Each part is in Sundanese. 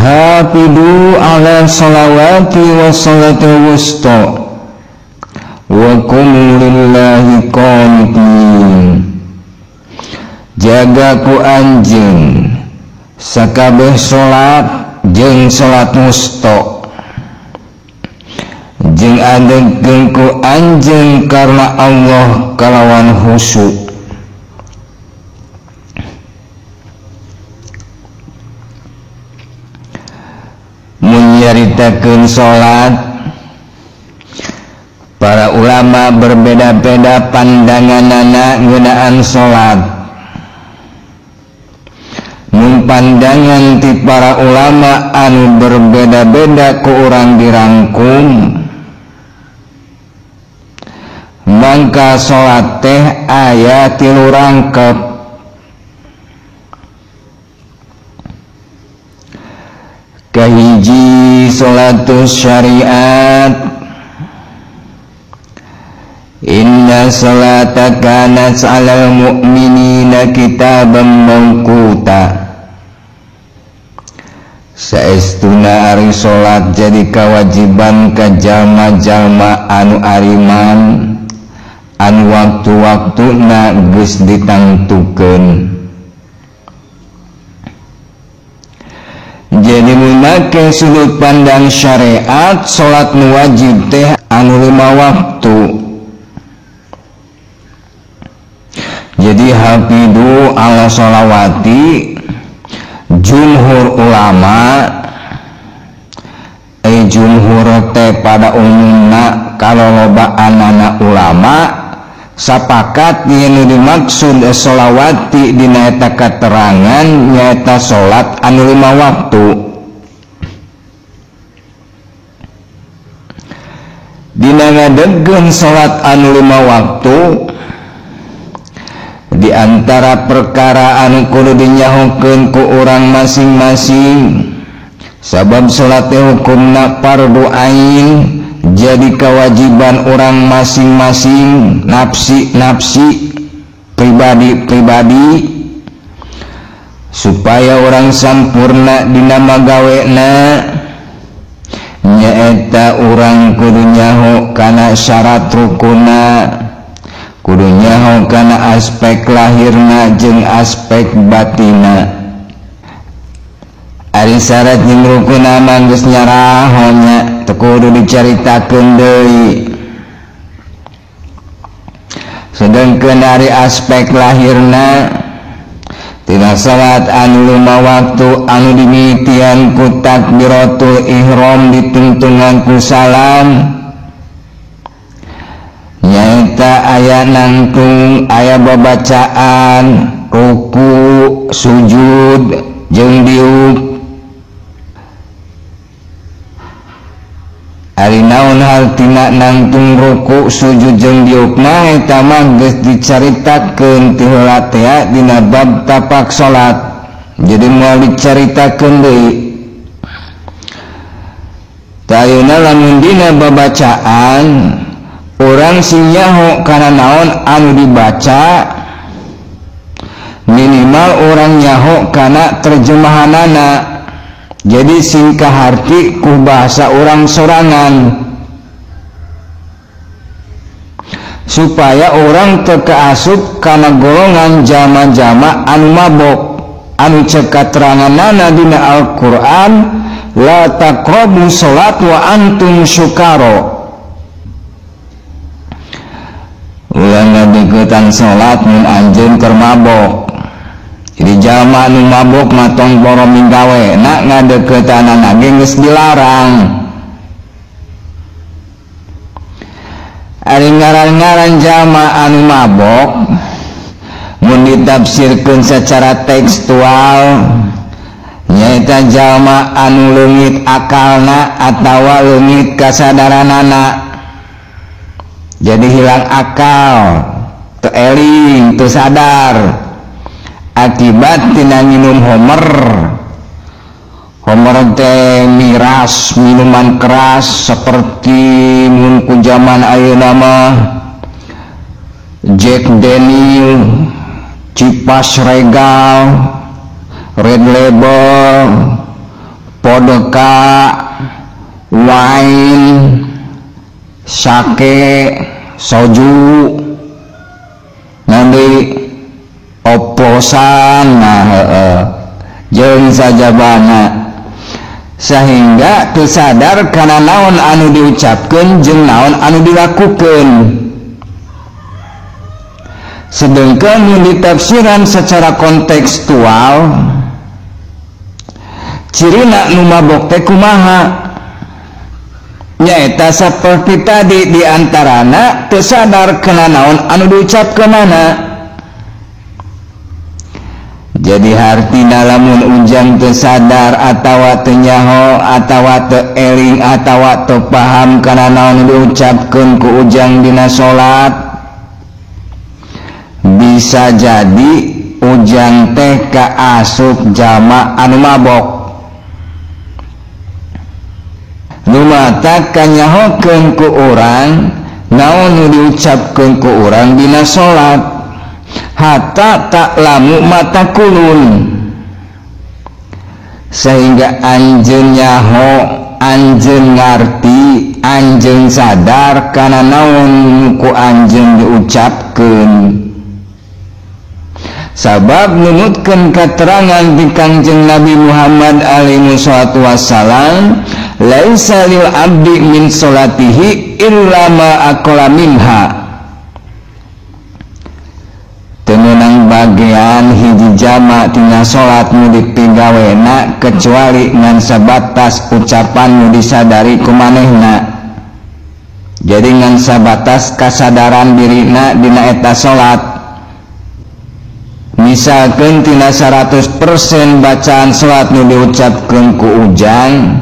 hafidu ala salawati wa salatul wusta wa qumu lillahi qanitin. Jaga ku anjeun sakabeh salat jeung salat wusta, jeung adegkeun ku anjeun karna Allah kalawan khusyuk. Mun nyaritakeun salat, para ulama berbeda-beda pandanganana ngeunaan salat. Mun pandangan ti para ulama anu berbeda-beda ku urang dirangkum, mangka salat teh aya 3 rangkep. Kahiji salatus syariat, inna salata kanat 'alal mu'minina kitaban mawquta. Saestuna ari salat jadi kewajiban ka jalma-jalma anu ariman anu waktu-waktuna geus ditangtukeun. Jadi memakai sudut pandang syariat, salat nu wajib teh anu 5 waktu. Jadi hafidu ala sholawati, jumhur ulama jumhur teh pada umumna kalau loba anak ulama sapakat yang dimaksud sholawati dina eta katerangan nyaeta salat anu 5 waktu. Dina ngadegkeun salat anu 5 waktu, di antara perkara anu kudu dinyahokeun ku urang masing-masing, sabab salat teh hukumna fardu ain, jadi kewajiban orang masing-masing, nafsi pribadi-pribadi, supaya orang sampurna dina magawena nyaeta urang kudu nyaho kana syarat rukunna, kudu nyaho kana aspek lahirna jeung aspek batina. Ari syarat jeung rukunna mah geus nyaraho nya, teu kudu dicaritakeun deui. Sedengkeun ari aspek lahirna tina salat anu 5 waktu anu dimimitian ku takbiratul ihram ditungtungan ku salam, nyaeta aya nangtung, aya babacaan, ruku, sujud jeung diuk. Ari naon hartina nangtung, ruku, sujud jeung diuk mah eta mah geus dicaritakeun ti heula teh dina bab tapak salat. Jadi moal dicaritakeun deui. Tayuna lamun dina babacaan urang sing nyaho kana naon anu dibaca, minimal urang nyaho kana terjemahanana. Jadi sing kaharti ku bahasa orang sorangan, supaya orang teu kaasup kana golongan jama-jama anu mabok, anu ceuk kateranganna dina Al-Qur'an, la taqrabu sholat wa antum syukara. Ulah ngadeukeutan salat mun anjeun keur mabok. Jadi jalma anu mabok matong boro minggawe nak ngadeukeutana ge geus dilarang. Ari ngaran-ngaran jalma anu mabok mun ditafsirkeun secara tekstual nyaeta jalma anu leungit akalna atawa leungit kasadaranana. Jadi hilang akal, teu eling, teu sadar akibat tina minum homer teh miras, minuman keras seperti mun ku zaman ayeuna mah Jack Daniel, Cipas Regal, Red Label, vodka, wine, sake, soju, nanti oposan, jeung sajabana, sehingga tersadar karena naon anu diucapkeun jeung naon anu dilakukeun. Sedangkan yang ditafsiran secara kontekstual, cirina nu mabok teh kumaha? Nyaeta seperti tadi diantarana tersadar kena naon anu diucapkeunana. Jadi hartina lamun ujang tersadar atawa teu nyaho atawa teu eling atawa teu paham kana naon diucapkeun ku ujang dina salat, bisa jadi ujang teh kaasup jalma anu mabok. Lumata kanyahokeun ku urang naon nu diucapkeun ku urang dina salat, hatta tak lamu mata kulun, sehingga anjeun nyaho, anjeun ngarti, anjeun sadar kana naon ku anjeun diucapkeun. Sabab nunutkeun keterangan di Kangjeng Nabi Muhammad alaihi wassalatu wassalam, laisa lil abdi min salatihi illa ma aqala minha. Temenang bagian hiji jama tina salat nu dipigawena kecuali ngan sabatas ucapan nu disadari ku manehna. Jadi ngan sabatas kasadaran dirina dina eta salat. Misalkan tina 100% bacaan salat nu diucapkeun ku ujang,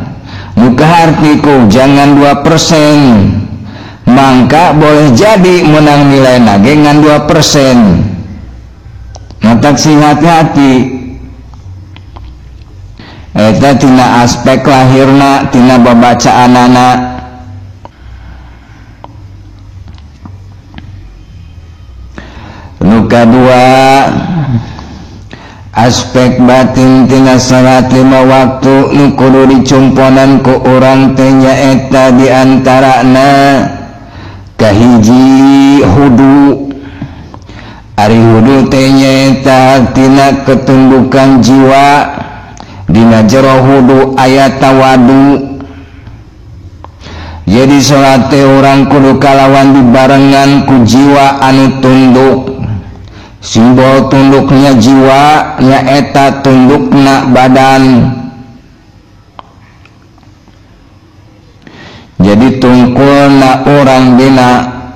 muka harti ku jangan 2%, mangka boleh jadi menang nilai nage ngan 2%. Matak sing hati-hati. Eta tina aspek lahirna, tina babacaanana. Nu kadua, aspek batin tina salat 5 waktu nu kudu dicumponan ku urang teh nyaeta diantarana kahiji hudu. Ari hudu teh nyaeta tina ketundukan jiwa, dina jero hudu aya tawadu. Jadi salat teh urang kudu kalawan dibarengan ku jiwa anu tunduk. Simbol tunduknya jiwa nyaeta tundukna badan. Jadi tungkulna orang dina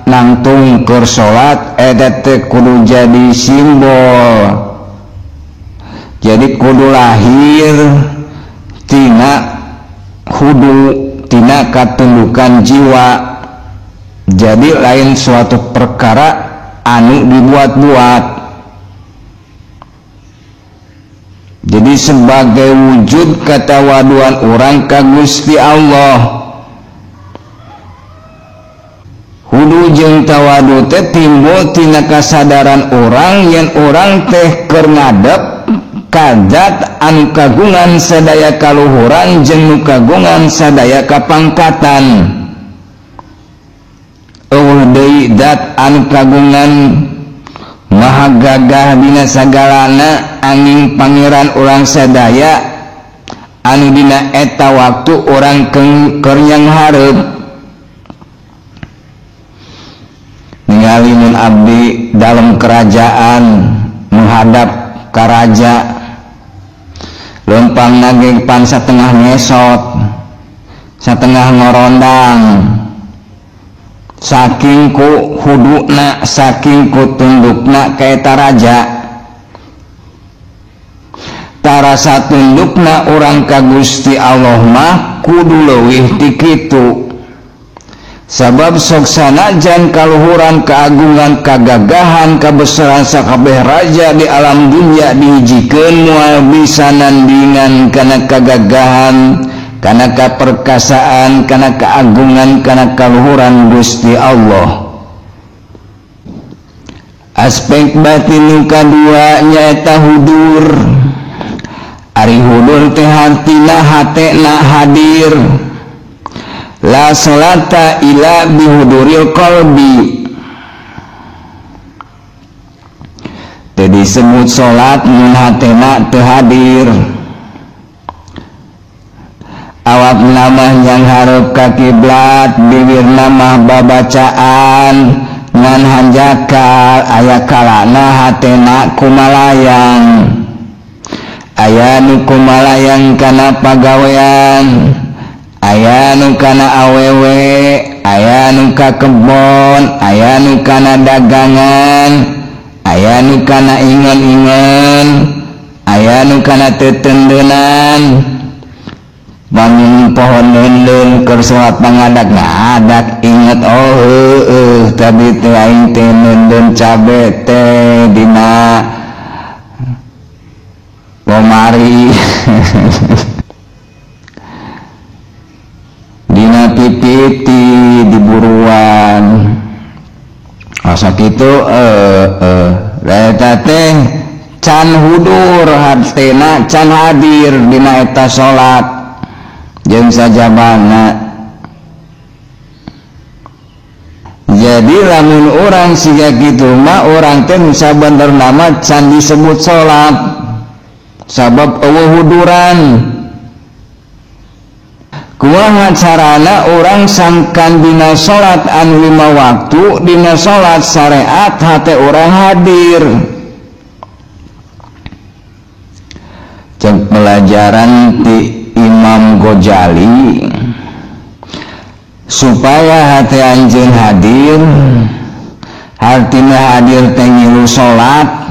nangtung keur salat eta teh kudu jadi simbol. Jadi kudu lahir tina hudu, tina katundukan jiwa. Jadi lain suatu perkara anu dibuat-buat. Jadi sebagai wujud katawaduan orang ka Gusti Allah. Hudu jeung tawadu teh timbul tina kasadaran orang yen orang teh keur ngadep ka zat anu kagungan sadaya kaluhuran jeung nu kagungan sadaya kapangkatan. Eueuh deui zat anu kagungan maha gagah dina sagalana, angin pangeran urang sadaya anu dina eta waktu urang keur nyang hareup. Ningali mun abdi dalam kerajaan menghadap ka raja, leumpang nage pan satengah ngesot, satengah ngorondang, saking ku huduna, saking ku tundukna ka eta raja. Tarasa tundukna urang ka Gusti Allah mah kudu leuwih ti kitu. Sabab sok sanajan kaluhuran, keagungan, kagagahan, kabesaran sakabeh raja di alam dunia dihijikeun moal bisa nandingan kana kagagahan, kana kaperkasaan, kana keagungan, kana kaluhuran Gusti Allah. Aspek batin nu kadua nyaeta hudur. Ari ari hudur teh hartina hatena hadir la salata ila bihuduril qalbi teu disebut salat mun hatena teu hadir awak namah yang hareup ka kiblat bibir namah babacaan ngan hanjakal aya kalana hatena kumalayang aya nu kumalayang kana pagawean aya nu kana awewe aya nu ka kebon aya nu kana dagangan aya nu kana ingon-ingon aya nu kana tetendenan bangun pohon lendeng keur salat pangadak ngadak inget tadi teh aing teh lendeng cabe teh dina lomari dina pipiti diburuan asa kitu eta teh can hudur hatena can hadir dina eta salat jeung sajabana. Jadi lamun orang siga kitu mah orang teh sabenerna mah can disebut salat sabab eueuh huduran. Kumaha carana orang sangkan dina salat anu 5 waktu dina salat syariat hate orang hadir. Cek pelajaran ti Imam Ghazali supaya hati anjeun hadir hartina hadir teh ngilu salat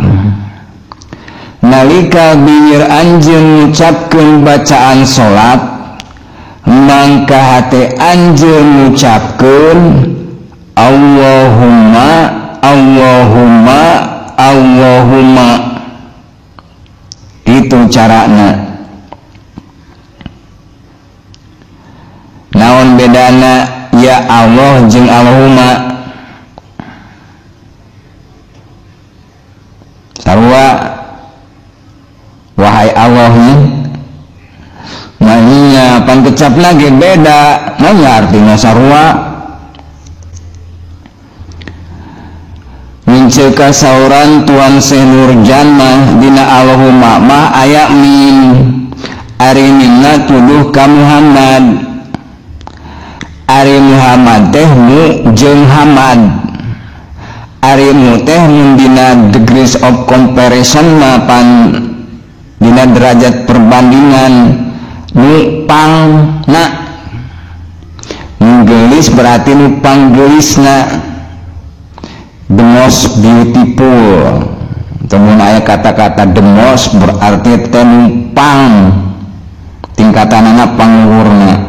nalika bibir anjeun ngucapkeun bacaan salat mangka hati anjeun ngucapkeun Allahumma Allahumma Allahumma itu carana. Naon bedana ya Allah jeung Allahumma sarua wahai Allah nya pangkecapna ge beda nya artinya sarua minceuk kasauran Tuan Syekh Nurjanmah dina Allahumma mah aya min ari minna tuduh ka Muhammad ari Muhammad teh mu jeung Hamad ari mu teh mun dina degrees of comparison mapan dina derajat perbandingan nu pangna nu geulis berarti nu panggelisna the most beautiful temun aya kata-kata the most berarti teh nu pang tingkatanana pangluhurna.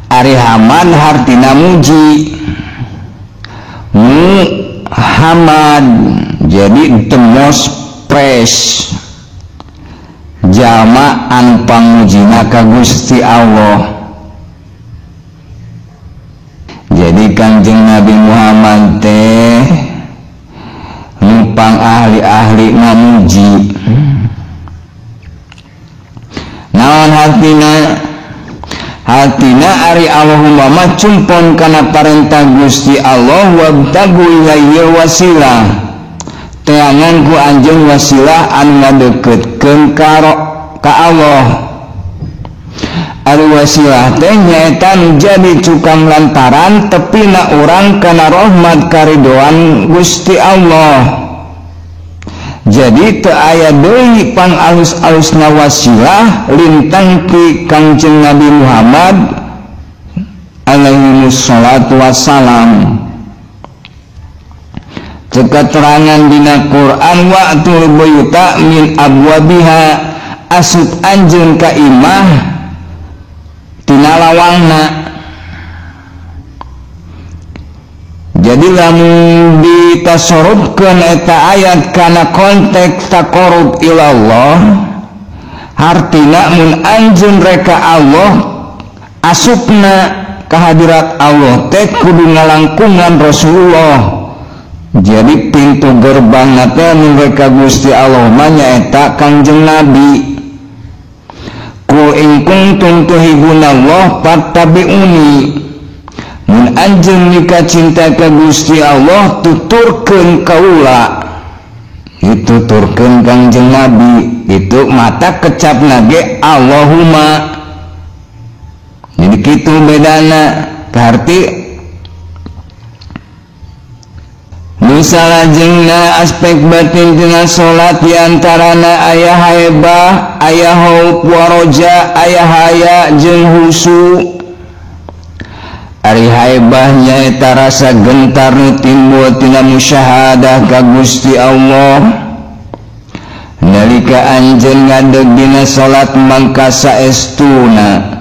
Ari Hamad hartina muji Muhammad jadi the most praise jalma anu pangmujina ka Gusti Allah. Jadi Kanjeng Nabi Muhammad teh numpang ahli-ahli ngamuji naon hartina ari Allahumma mah cumpon kana parentah Gusti Allah wabtagu ilayhi wasilah teangan ku anjeun wasilah anu ngadeukeutkeun ka Allah. Ari wasilah teh nyaeta nu jadi cukang lantaran tepina urang kana rahmat karidoan Gusti Allah. Jadi teu aya deui pangalus-alusna wasilah lintang ti Kangjeng Nabi Muhammad alaihi wassalatu wassalam. Keterangan dina Quran wa'tul buyuta min abwabiha asut anjeun ka imah tina lawangna. Jadi lamun ditasorupkeun eta ayat kana konteks taqarrub ilallah hartina mun anjeun reka Allah asupna ka hadirat Allah teh kudu ngalangkungan Rasulullah Jadi pintu gerbang nate mereka Gusti Allah mah nyaeta Kangjeng Nabi. Qul in kuntum tuhibbunallah fattabi'uni. Mun anjeun mika cinta ka Gusti Allah tuturkeun kaula. Itu turkeun Kangjeng Nabi. Itu mata kecapna ge Allahumma. Jadi kitu bedana. Arti nusalajengna aspek batin tina salat diantarana aya haibah, aya haub waroja, aya haya jeung husu. Ari haibah nyaeta rasa gentar nu timbul tina musyahadah ka Gusti Allah. Nalika anjeun ngadeg dina salat mangka saestuna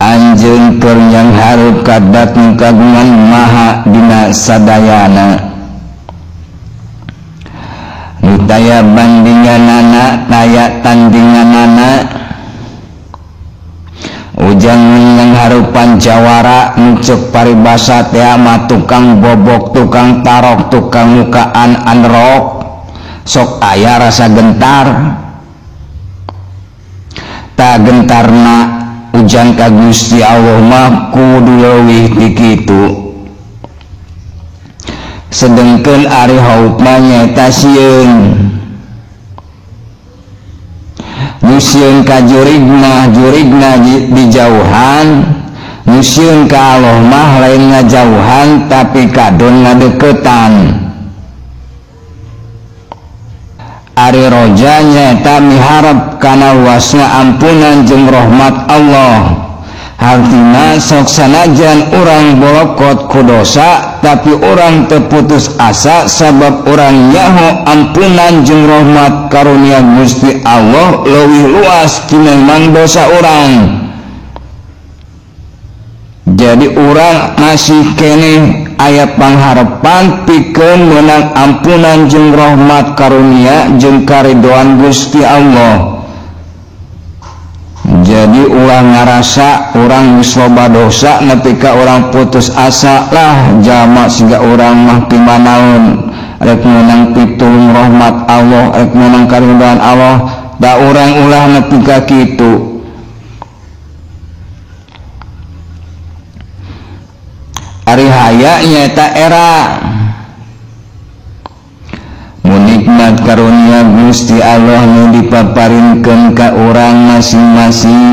anjeun keur nyang hareup kadat kagungan maha dina sadayana. Taya bandinganana taya tandinganana ujang yang harupan jawara nucuk paribasa teh mah tukang bobok tukang tarok tukang mukaan anrok sok aya rasa gentar tak gentarna ujang ka Gusti Allah mah kudu leuwih ti kitu. Sedengkeun ari haupna nyaeta sieun. Nu sieun ka jurigna dijauhan, nu sieun ka Allah mah lain ngajauhan tapi kadon ngadeukeutan. Ari roja nyaeta miharep kana luasna ampunan jeung rahmat Allah. Artina sok sanajan urang bolokot ku dosa tapi urang terputus asa sabab urang nyaho ampunan jeung rahmat karunia Gusti Allah leuwih luas tinimbang dosa urang. Jadi urang masih keneh aya pangharepan pikeun meunang ampunan jeung rahmat karunia jeung karidoan Gusti Allah. Jadi ulang ngarasa orang geus loba dosa nepi ka urang putus asa lah jama siga urang mah pimanaon rek meunang pitulung rahmat Allah rek meunang karidaan Allah da urang ulah nepi ka kitu. Ari haya nyaeta era nikmat karunia Gusti Allah nu dipaparinkeun ka urang masing-masing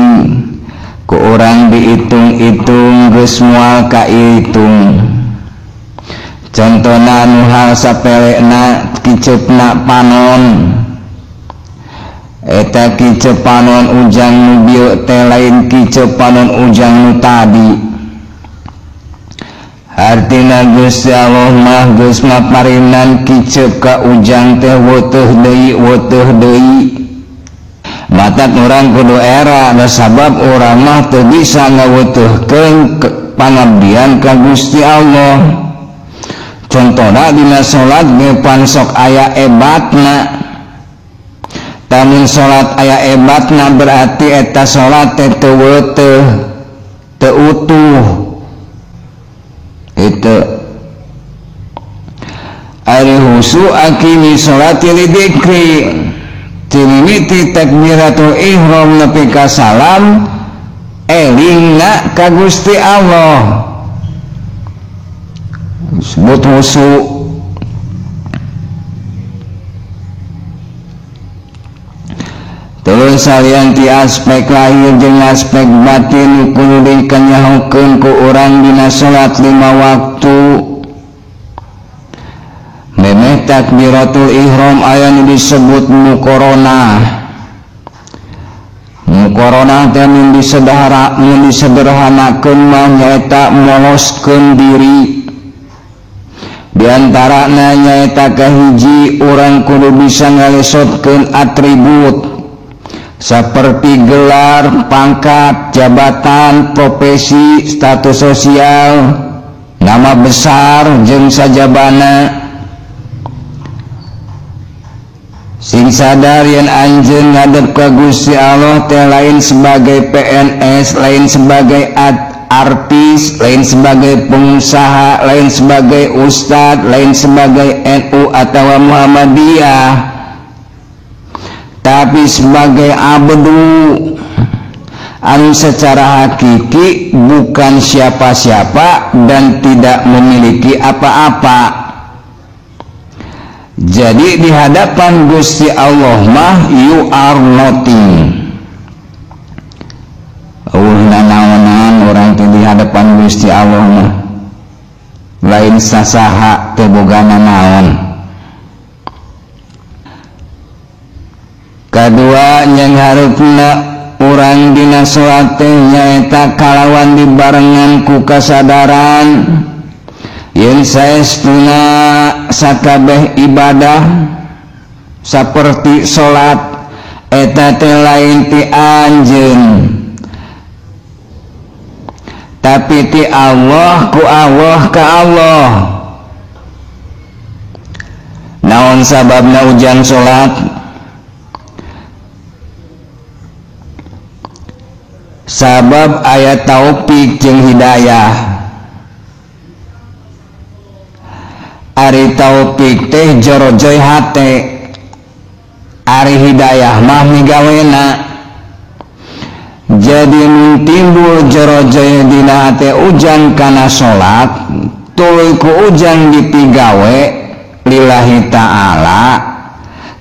ku urang diitung-itung geus moal kaitung. Contona anu hal sapelena kiceupna panon eta kiceup panon ujang nu bieu teh lain kiceup panon ujang nu tadi. Artina Gusti Allah mah geus maparinan kiceup ka ujang teh weutuh deui. Matak urang kudu era da sabab urang mah teu bisa ngaweutuhkeun pangabdian ka Gusti Allah. Contona dina salat ge pan sok aya ebatna. Tamun salat aya ebatna berarti eta salat teh teu weutuh, teu utuh. Itu ari husu akimi sholati lidikri timimiti takbiratul ihram nepi ka salam elingna ka Gusti Allah disebut husu. Terus salianti aspek lahir jeung aspek batin kudu dikanyahokeun ku urang dina salat 5 waktu. Memeh takbiratul ihram aya nu disebut muqaranah. Muqaranah teh mun disederhanakeun mah nyaeta moloskeun diri. Di antarana nyaeta kahiji urang kudu bisa ngalesotkeun atribut seperti gelar, pangkat, jabatan, profesi, status sosial, nama besar jeung sajabana. Sing sadar yen anjeun ngadep ka Gusti Allah teh lain sebagai PNS, lain sebagai artis, lain sebagai pengusaha, lain sebagai ustadz, lain sebagai NU atau Muhammadiyah, tapi sebagai abdu anu secara hakiki bukan siapa-siapa dan tidak memiliki apa-apa. Jadi di hadapan Gusti Allah mah you are nothing. Naon-naonan orang teh di hadapan Gusti Allah mah lain sasaha teu bogana naon. Kadua yang harupna urang dina salat teh nyaeta kalawan dibarengan ku kasadaran yen saestuna sakabeh ibadah saperti salat eta teh lain ti anjeun tapi ti Allah ku Allah ka Allah. Naon sababna ujang salat? Sabab aya taufik jeung hidayah. Ari taufik teh jorojoy hate, ari hidayah mah migawena. Jadi timbul jorojoy dina hate ujang kana salat, tuluy ku ujang dipigawe lillahi ta'ala.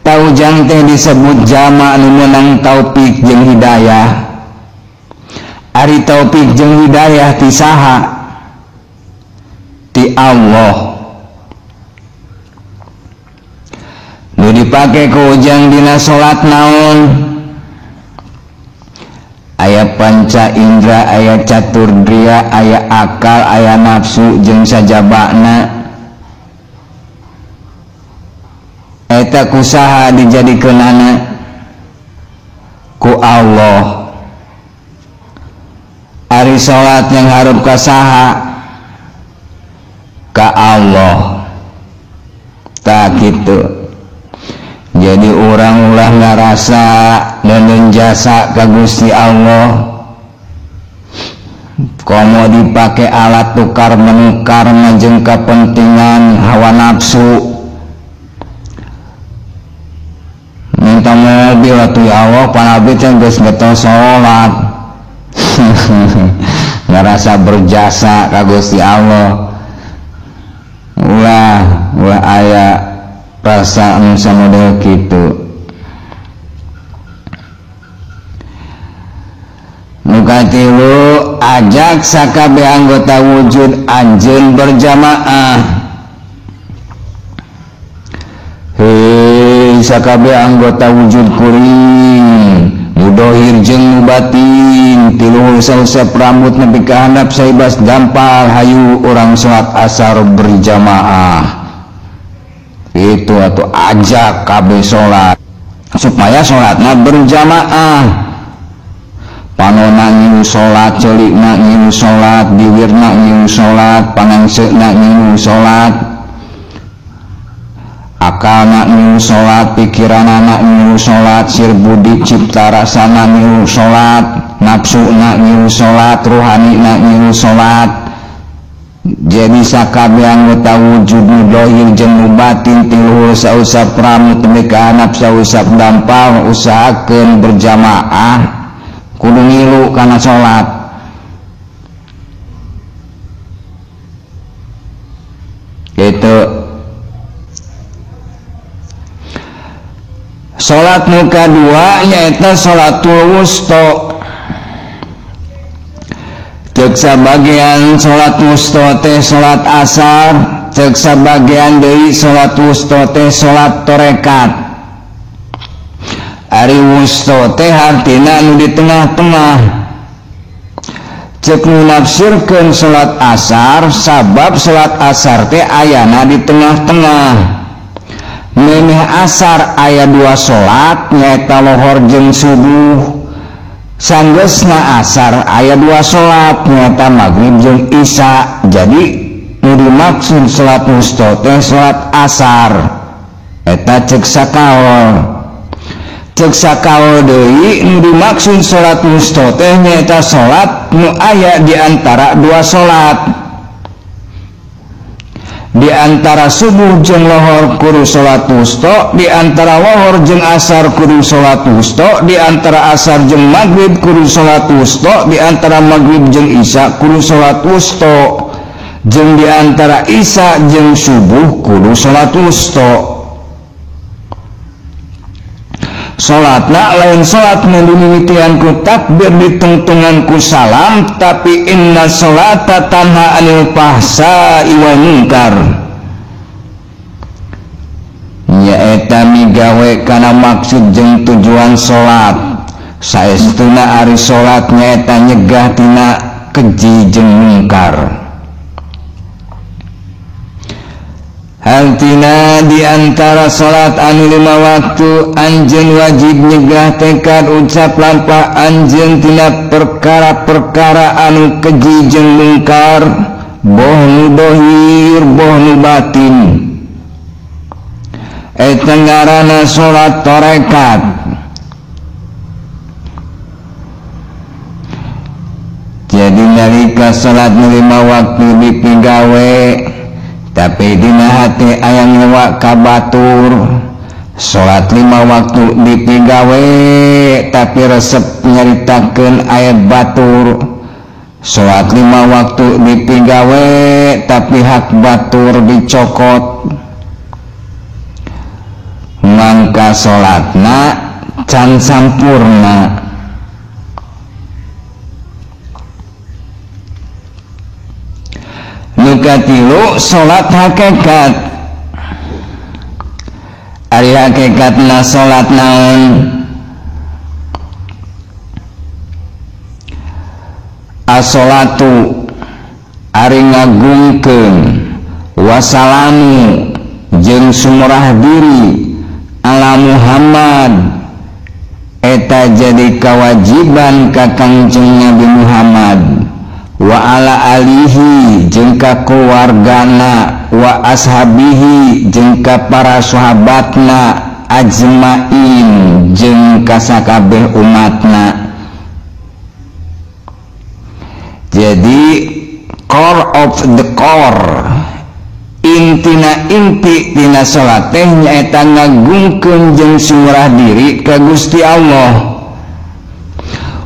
Ta ujang teh disebut jama' nu meunang taufik jeung hidayah. Ari taufik jeung hidayah ti saha? Ti Allah. Nu dipake ku ujang dina salat naon? Aya panca indra, aya caturdriya, aya akal, aya nafsu jeung sajabana. Eta kusaha dijadikeunana? Ku Allah. Ari salat yang hareup ka saha? Ka Allah. Tak gitu. Jadi orang ulah ngarasa dan jasa ka Gusti Allah komo dipake alat tukar menukar jeung kepentingan hawa nafsu. Minta mobil atuh ya Allah panabi teh geus beto salat. Ngarasa berjasa ka Gusti Allah. Ulah aya perasaan samodel kitu. Nu katilu ajak sakabeh anggota wujud anjeun berjamaah. Hei sakabeh anggota wujud kuring mudohir jeung mubatin tiluhur sausep rambut nepi ka handap saibas dampal hayu urang salat asar berjamaah. Itu atau ajak kabeh salat supaya salatna berjamaah. Panona ngilu salat, celikna ngilu salat, diwirna ngilu salat, pangangseuna ngilu salat, akalna ngilu salat, pikiranna ngilu salat, sirbudi cipta rasana ngilu salat, nafsuna ngilu salat, ruhanina ngilu salat. Jadi sakabeh anggota wujud mudohir jeung mubatin tiluhur sausap rambut nepi ka handap sausap dampal usahakeun berjamaah kudu ngilu kana salat. Gitu. Salat nu kadua nyaeta salatul wusta. Cek sabagian salat wusta teh salat asar, cek sabagian deui salat wusta teh salat torekat. Ari wusta teh artina nu di tengah-tengah. Cek nu nafsirkeun salat asar sabab salat asar teh ayana di tengah-tengah. Memeh asar aya dua salat nyaeta lohor jeung subuh. Sanggeusna asar aya dua salat nyaeta maghrib jeung isya. Jadi nu dimaksud salat wusta teh salat asar eta cek sakaol. cek sakao deui nu dimaksud salat wusta teh nyaeta salat nu aya di antara dua salat, di antara subuh jeung lohor kudu salat wusta, di antara lohor jeung asar kudu salat wusta, di antara asar jeung maghrib kudu salat wusta, di antara maghrib jeung isya kudu salat wusta, jeung di antara isya jeung subuh kudu salat wusta. Salatna lain salat nu dimimitian ku takbir ditungtungan ku salam, tapi inna salata tanha anil fahsai wal munkar, nyaeta migawe kana maksud jeung tujuan salat. Saestuna ari salat nyaeta nyegah tina keji jeung mungkar. Haltina di antara salat anu 5 waktu anjeun wajib nyegah tekad ucap lampah anjeun tina perkara-perkara anu keji jeung mungkar, boh nu dohir boh nu batin. Eta ngaranna salat tarekat. Jadi nalika salat nu 5 waktu dipigawe tapi dina hati aya nyewa ka batur, salat 5 waktu dipigawe tapi resep nyaritakeun ayat batur, salat 5 waktu dipigawe tapi hak batur dicokot, mangka salatna can sampurna. Nukatilu salat hakikat. Ari hakikatna salat naon? As-salatu ari ngagungkeun wasalamu jeung sumurah diri ala Muhammad eta jadi kewajiban ka Kangjeng Nabi Muhammad wa ala alihi jeung ka keluargana wa ashabihi jeung ka para sahabatna ajmain jeung ka sakabeh umatna. Jadi core of the core, intina inti tina salat teh nyaeta ngagungkeun jeung sumurah diri ka Gusti Allah.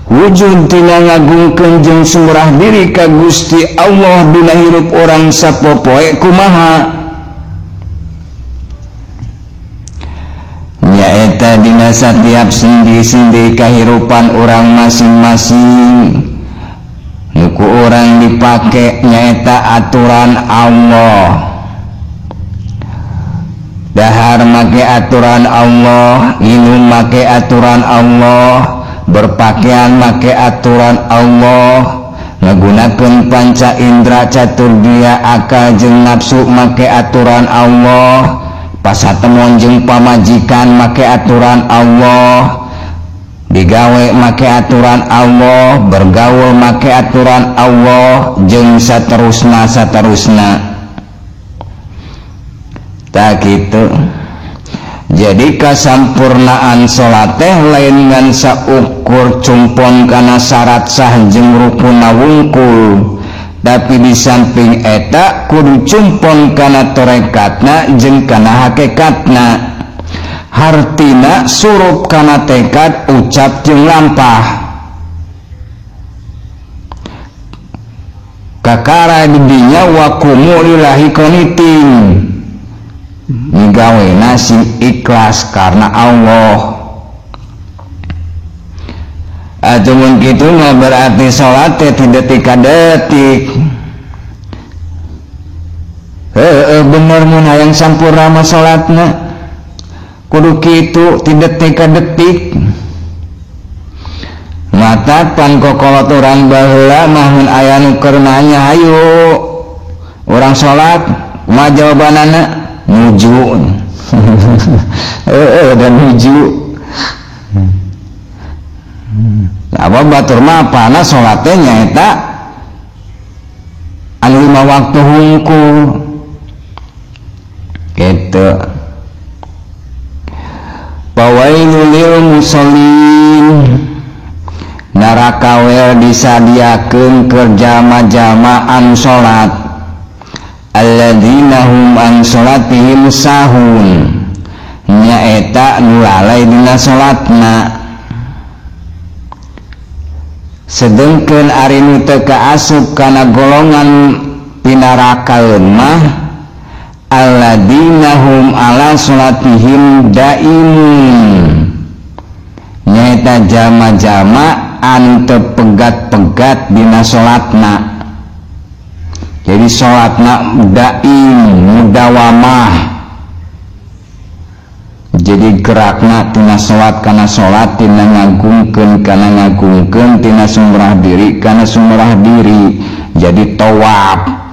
Wujud tina ngagungkeun jeung sumurah diri ka Gusti Allah dina hirup orang sapopoe kumaha? Nyaeta dina satiap sendi-sendi kahirupan orang masing-masing. Nuku orang dipake nyaeta aturan Allah. Dahar make aturan Allah, minum make aturan Allah, berpakaian make aturan Allah, menggunakan panca indera caturdia akal jeung nafsu make aturan Allah, pasatemon jeung pamajikan make aturan Allah, digawe make aturan Allah, bergaul make aturan Allah, jeung saterusna. Tak gitu. Jadi kasampurnaan salat teh lain ngan saukur cumpon kana syarat sah jeung rukunna wungkul, tapi di samping eta kudu cumpon kana tarekatna jeung kana hakikatna. Hartina surup kana tekad ucap jeung lampah. Kakara didinya wa kumu lillahi qanitin. Nigawe nasi ikhlas karena Allah. Adumun gitu mah berarti salat teh tidak detik. Bener mun hayang sampurna mah salatna kudu kitu tidak detik. Mata pan kokolot urang baheula mah mun aya nu keur nanya hayu urang salat mah jawabanana nuju. Dan nuju. Apa batur mah pana salatnya nyaeta anu 5 waktu hungkul. Gitu. Fawailul lil musallin neraka wel disadiakeun keur jama-jamaan salat alladzina hum an salatihim sahun nyaeta nu lalai dina salatna sedengkeun ari nu teu kaasup kana golongan pinarakaeun mah alladzina hum ala salatihim daimun nyaeta jama-jama anu teu pegat-pegat dina salatna. Jadi salatna daim mudawamah, jadi gerakna tina salat kana salat, tina ngagungkeun kana ngagungkeun, tina sumrah diri kana sumrah diri, jadi tawaf.